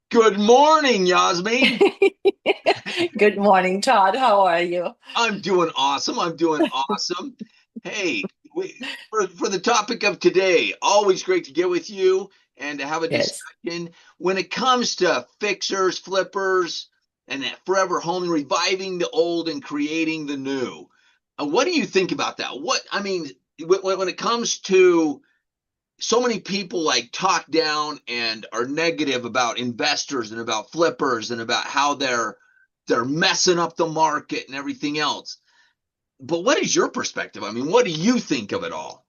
Good morning, Yasmine. Good morning, Todd. How are you? I'm doing awesome. I'm doing awesome. Hey, for the topic of today, always great to get with you and to have a Yes. discussion. When it comes to fixers, flippers, and that forever home, reviving the old and creating the new, what do you think about that? I mean, when it comes to so many people like talk down and are negative about investors and about flippers and about how they're messing up the market and everything else. But what is your perspective? I mean, what do you think of it all?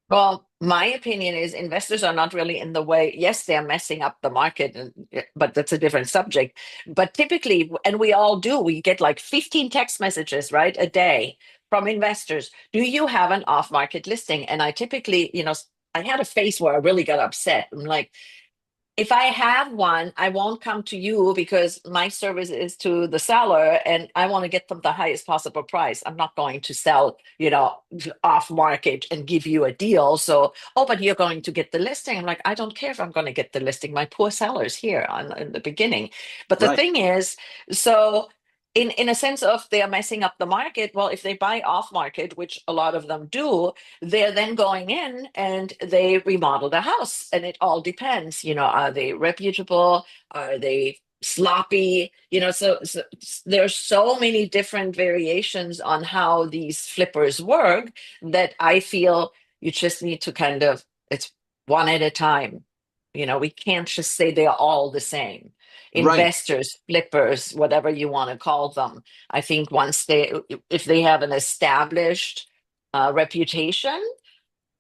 Well, my opinion is investors are not really in the way. Yes, they're messing up the market, but that's a different subject. But typically, and we all do, we get like 15 text messages, right, a day from investors. Do you have an off-market listing? And I typically, I had a phase where I really got upset. I'm like, if I have one, I won't come to you because my service is to the seller and I want to get them the highest possible price. I'm not going to sell, off market and give you a deal. So, oh, but you're going to get the listing. I'm like, I don't care if I'm going to get the listing. My poor seller's here in the beginning. But the Right. thing is, so in a sense of they are messing up the market, well, if they buy off market, which a lot of them do, they're then going in and they remodel the house. And it all depends, are they reputable? Are they sloppy? So there's so many different variations on how these flippers work that I feel you just need to it's one at a time. We can't just say they're all the same. Right. Investors, flippers, whatever you want to call them. I think if they have an established reputation,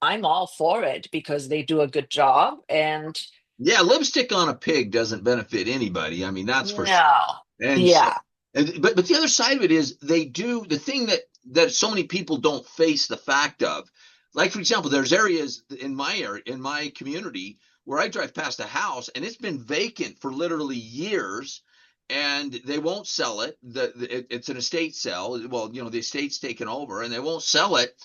I'm all for it because they do a good job. And Yeah, lipstick on a pig doesn't benefit anybody. I mean, that's for sure. no, And so, yeah, but the other side of it is they do the thing that so many people don't face the fact of. Like for example, there's areas in my area, in my community, where I drive past a house and it's been vacant for literally years, and they won't sell it. It's an estate sale. Well, the estate's taken over, and they won't sell it,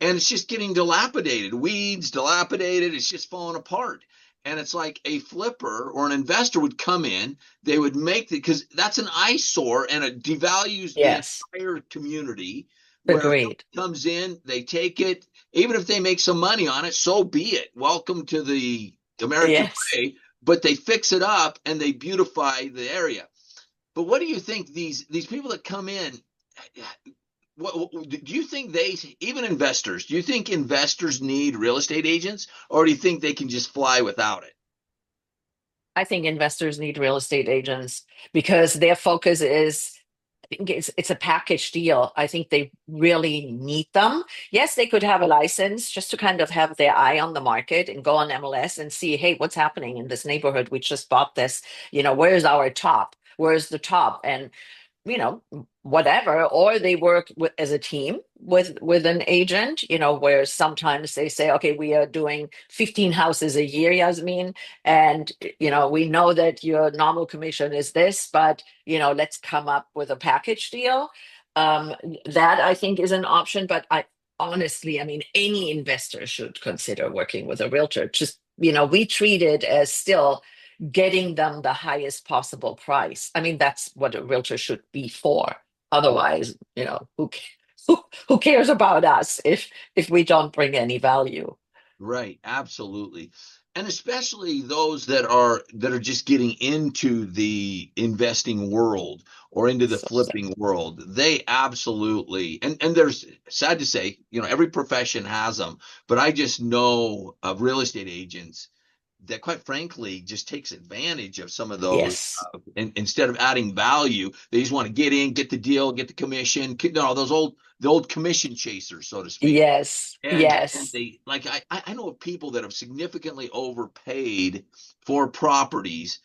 and it's just getting dilapidated, weeds, dilapidated. It's just falling apart. And it's like a flipper or an investor would come in, they would make it because that's an eyesore and it devalues the yes, entire community. Where agreed. comes in, they take it, even if they make some money on it, so be it. Welcome to the American Yes. way. But they fix it up and they beautify the area. But what do you think these people that come in? Do you think even investors, do you think investors need real estate agents, or do you think they can just fly without it? I think investors need real estate agents because their focus is, I think it's a package deal. I think they really need them. Yes, they could have a license just to kind of have their eye on the market and go on MLS and see, hey, what's happening in this neighborhood? We just bought this. Where's our top? Where's the top? And whatever, or they work as a team with an agent, where sometimes they say, okay, we are doing 15 houses a year, Yasmin, and we know that your normal commission is this, but let's come up with a package deal. um, that I think is an option, but I honestly, I mean, any investor should consider working with a realtor. Just, we treat it as still getting them the highest possible price. I mean, that's what a realtor should be for. Otherwise, who cares about us if we don't bring any value? Right, absolutely. And especially those that are just getting into the investing world or into the So sad. flipping world. They absolutely, and there's, sad to say, every profession has them, but I just know of real estate agents that quite frankly just takes advantage of some of those, Yes. instead of adding value, they just want to get in, get the deal, get the commission, those the old commission chasers, so to speak. Yes. And Yes. they, like, I know of people that have significantly overpaid for properties,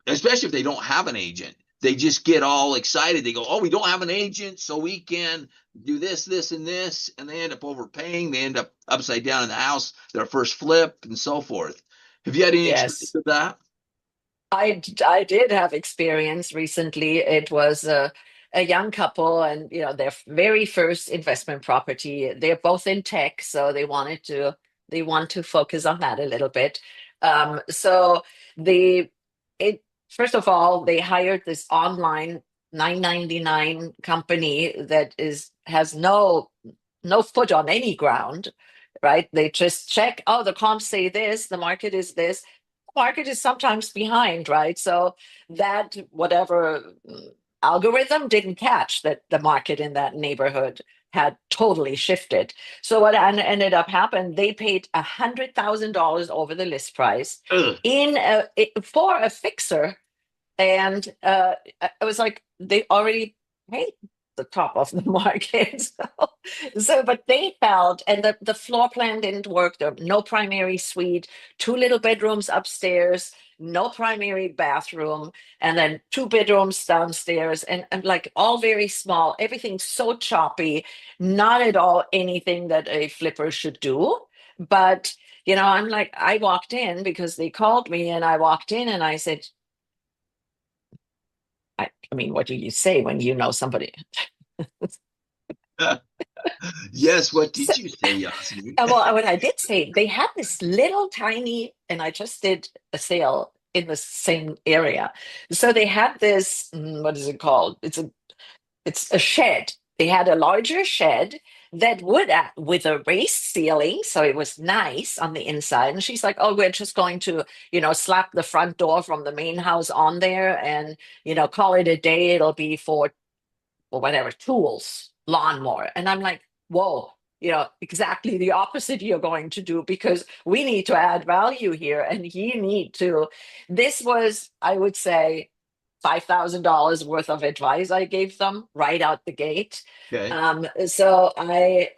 especially if they don't have an agent. They just get all excited. They go, "Oh, we don't have an agent, so we can do this, this, and this," and they end up overpaying. They end up upside down in the house, their first flip, and so forth. Have you had any experience Yes. with that? I did have experience recently. It was a young couple, and their very first investment property. They're both in tech, so they want to focus on that a little bit. So the it first of all, they hired this online 999 company that is has no foot on any ground, right? They just check, oh, the comps say this, the market is this. The market is sometimes behind, right? So that whatever algorithm didn't catch that the market in that neighborhood had totally shifted. So what ended up happening, they paid $100,000 over the list price Ugh. for a fixer, and I was like, they already paid the top of the market. But they felt, and the floor plan didn't work. There no primary suite, two little bedrooms upstairs, no primary bathroom, and then two bedrooms downstairs, and like all very small. Everything's so choppy, not at all anything that a flipper should do. But I'm like, I walked in because they called me, and I walked in and I said, I mean, what do you say when you know somebody? Yes, what So, did you say, Yasmin? well, what I did say, they had this little tiny, and I just did a sale in the same area. So they had this, what is it called? It's a shed. They had a larger shed that would with a raised ceiling, so it was nice on the inside. And she's like, "Oh, we're just going to, slap the front door from the main house on there, and call it a day. It'll be for or whatever tools, lawnmower." And I'm like, whoa, exactly the opposite you're going to do, because we need to add value here and you need to. This was, I would say, $5,000 worth of advice I gave them right out the gate. Okay. So I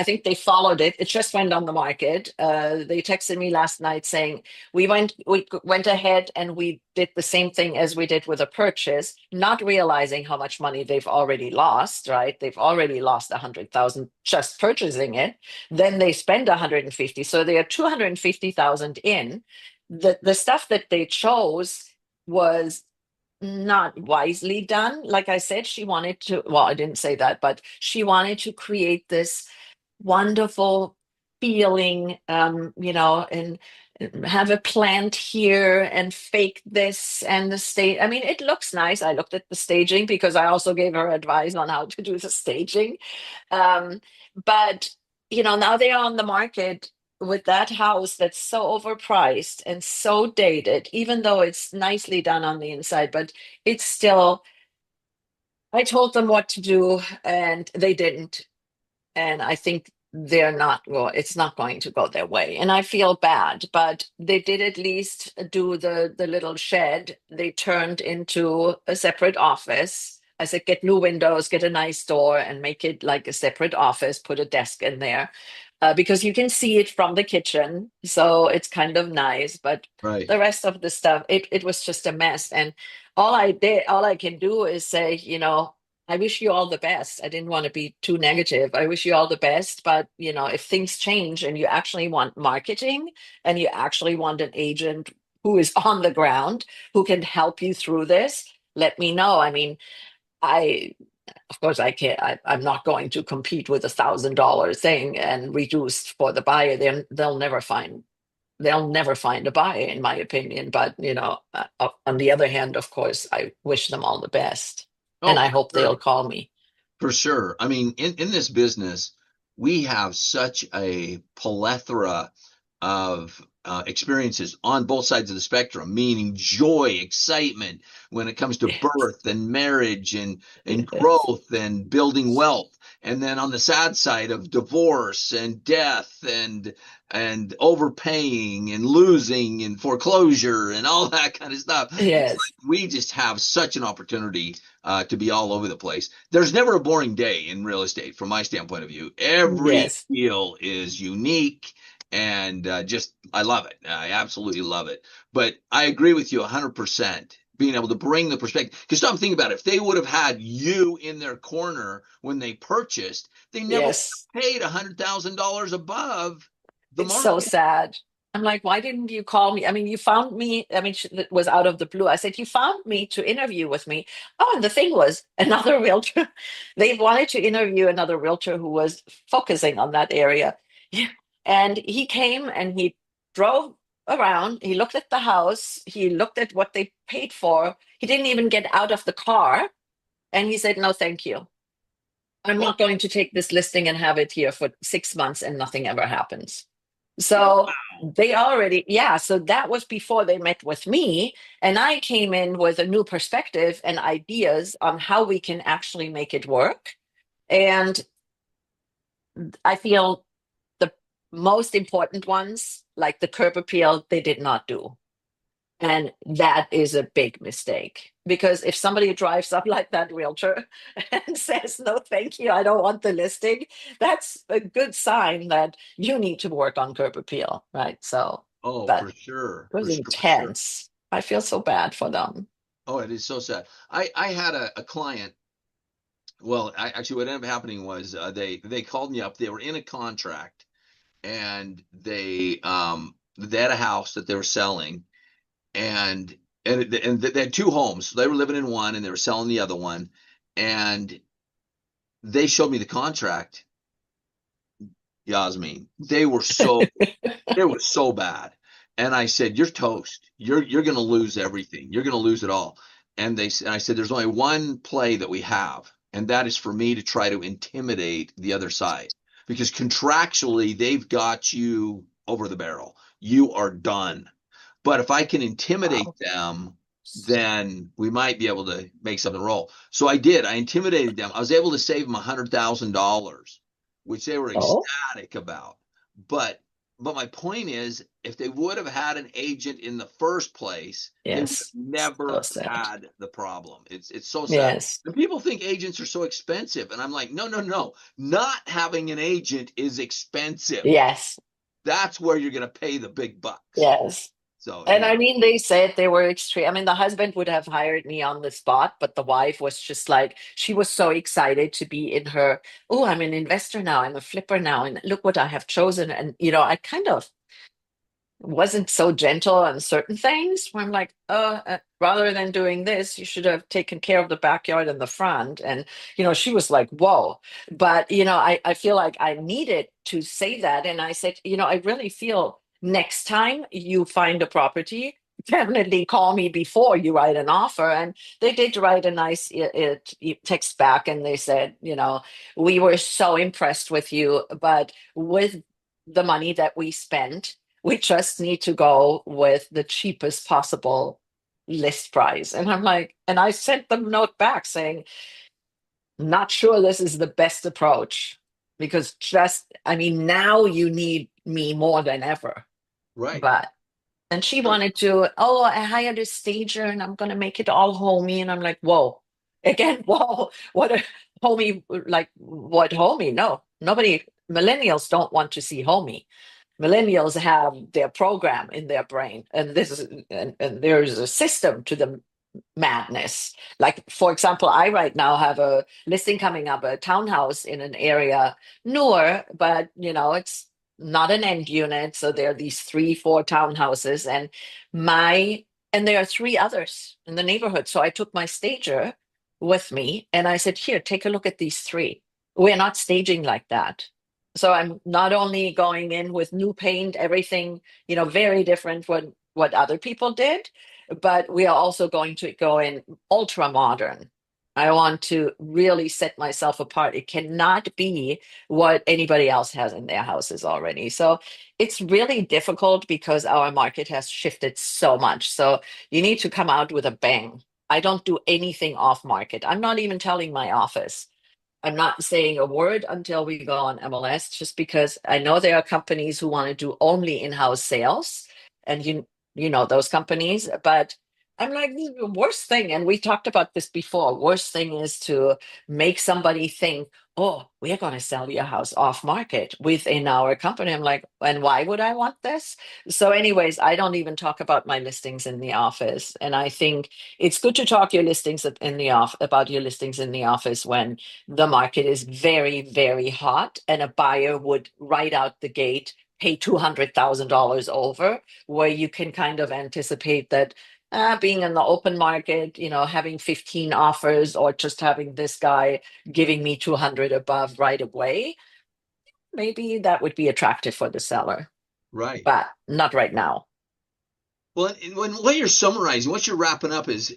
think they followed it. It just went on the market. They texted me last night saying we went ahead and we did the same thing as we did with a purchase, not realizing how much money they've already lost. Right? They've already lost 100,000 just purchasing it. Then they spend 150, so they are 250,000 in. The stuff that they chose was not wisely done. Like I said, she wanted to, well, I didn't say that, but she wanted to create this wonderful feeling, and have a plant here and fake this and the stage. I mean, it looks nice. I looked at the staging because I also gave her advice on how to do the staging. Um, but now they are on the market with that house that's so overpriced and so dated, even though it's nicely done on the inside, but it's still, I told them what to do and they didn't. And I think they're not, well, it's not going to go their way. And I feel bad, but they did at least do the little shed. They turned into a separate office. I said, get new windows, get a nice door, and make it like a separate office, put a desk in there. Because you can see it from the kitchen. So it's kind of nice. But Right. the rest of the stuff, it was just a mess. And all I can do is say, I wish you all the best. I didn't want to be too negative. I wish you all the best. But, if things change and you actually want marketing and you actually want an agent who is on the ground, who can help you through this, let me know. I mean, I, of course, I can't, I'm not going to compete with $1,000 thing and reduced for the buyer. They'll never find a buyer, in my opinion. But, on the other hand, of course, I wish them all the best. And Oh, I for hope they'll sure. call me. For sure. I mean, in this business, we have such a plethora of experiences on both sides of the spectrum, meaning joy, excitement when it comes to Yes. birth and marriage and Yes. growth and building wealth. And then on the sad side of divorce and death and overpaying and losing and foreclosure and all that kind of stuff. It's Yes. like we just have such an opportunity to be all over the place. There's never a boring day in real estate from my standpoint of view. Every Yes. deal is unique and just I love it. I absolutely love it. But I agree with you 100%. Being able to bring the perspective, because I'm thinking about it, if they would have had you in their corner when they purchased, they never would Yes. have paid $100,000 above the It's so market. sad. I'm like, why didn't you call me? I mean, you found me. I mean, it was out of the blue. I said, you found me to interview with me. Oh, and the thing was, another realtor, they wanted to interview another realtor who was focusing on that area. Yeah. And he came and he drove. around, he looked at the house, he looked at what they paid for. He didn't even get out of the car, and he said, "No, thank you. I'm Oh, not going to take this listing and have it here for 6 months and nothing ever happens." So wow. they already, yeah, so that was before they met with me. And I came in with a new perspective and ideas on how we can actually make it work. And I feel the most important ones, like the curb appeal, they did not do. And that is a big mistake because if somebody drives up like that realtor and says, "No, thank you, I don't want the listing," that's a good sign that you need to work on curb appeal, right? So, Oh, but for sure. it was For sure. For sure. intense. I feel so bad for them. Oh, it is so sad. I had a client. Well, actually, what ended up happening was they called me up. They were in a contract, and they had a house that they were selling, and and they had two homes. So they were living in one, and they were selling the other one. And they showed me the contract, Yasmin. It was so bad. And I said, "You're toast. You're going to lose everything. You're going to lose it all." And I said, "There's only one play that we have, and that is for me to try to intimidate the other side because contractually they've got you over the barrel. You are done. But if I can intimidate Wow. them, then we might be able to make something roll." So I did. I intimidated them. I was able to save them $100,000, which they were Oh, ecstatic about. But my point is, if they would have had an agent in the first place, they would have yes. So never sad. had the problem. It's so sad. Yes. And people think agents are so expensive, and I'm like, no, no, no. Not having an agent is expensive. Yes. That's where you're going to pay the big bucks. Yes. So And I anyway, mean, they said they were extreme. I mean, the husband would have hired me on the spot, but the wife was just like, she was so excited to be in her, "Oh, I'm an investor now. I'm a flipper now. And look what I have chosen." And, I kind of wasn't so gentle on certain things where I'm like, rather than doing this, you should have taken care of the backyard and the front. And, she was like, "Whoa." But, I feel like I needed to say that. And I said, I really feel next time you find a property, definitely call me before you write an offer. And they did write a nice text back and they said, "We were so impressed with you, but with the money that we spent, we just need to go with the cheapest possible list price." And I'm like, and I sent them a note back saying, "Not sure this is the best approach because I mean, now you need me more than ever." right. But, and she wanted to, "Oh, I hired a stager and I'm going to make it all homey." And I'm like, whoa, again, whoa, what a homey, like what homey? No, nobody, millennials don't want to see homey. Millennials have their program in their brain, and and there's a system to the madness. Like, for example, I right now have a listing coming up, a townhouse in an area newer, but it's not an end unit. So there are these three, four townhouses, my and there are three others in the neighborhood. So I took my stager with me and I said, "Here, take a look at these three. We're not staging like that." So I'm not only going in with new paint, everything, very different what other people did, but we are also going to go in ultra modern. I want to really set myself apart. It cannot be what anybody else has in their houses already. So it's really difficult because our market has shifted so much. So you need to come out with a bang. I don't do anything off market. I'm not even telling my office. I'm not saying a word until we go on MLS, just because I know there are companies who want to do only in-house sales, and you know those companies. But I'm like, the worst thing, and we talked about this before. Worst thing is to make somebody think, "Oh, we're going to sell your house off market within our company." I'm like, and why would I want this? So, anyways, I don't even talk about my listings in the office, and I think it's good to talk your listings in the off about your listings in the office when the market is very, very hot and a buyer would right out the gate pay $200,000 over, where you can kind of anticipate that being in the open market, having 15 offers or just having this guy giving me 200 above right away, maybe that would be attractive for the seller, Right. but not right now. Well, when what you're summarizing, what you're wrapping up is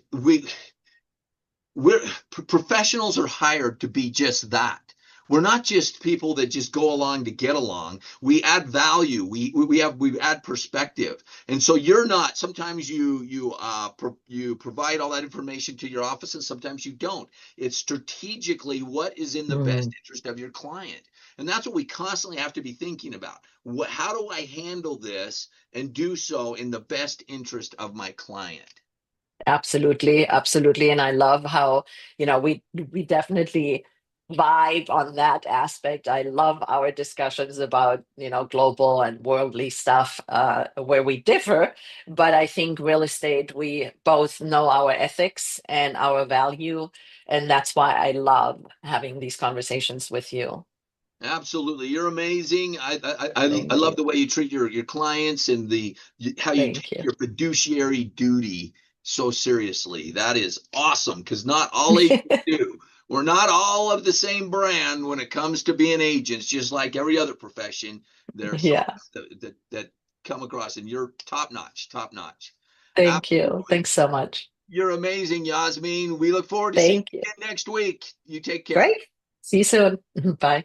we're professionals are hired to be just that. We're not just people that just go along to get along. We add value. We add perspective. And so you're not. Sometimes you provide all that information to your office, and sometimes you don't. It's strategically what is in the best Mm, interest of your client, and that's what we constantly have to be thinking about. How do I handle this and do so in the best interest of my client? absolutely, absolutely. And I love how, we definitely vibe on that aspect. I love our discussions about, global and worldly stuff, where we differ. But I think real estate, we both know our ethics and our value. And that's why I love having these conversations with you. Absolutely, you're amazing. I Thank love you. the way you treat your clients and how you Thank take you. your fiduciary duty so seriously. That is awesome because not all agents do. We're not all of the same brand when it comes to being agents. Just like every other profession, there are some of Yeah. us that come across, and you're top notch, top notch. Thank you. Absolutely, Thanks so much. you're amazing, Yasmin. We look forward to seeing Thank you. you again next week. You take care. Great. See you soon. Bye.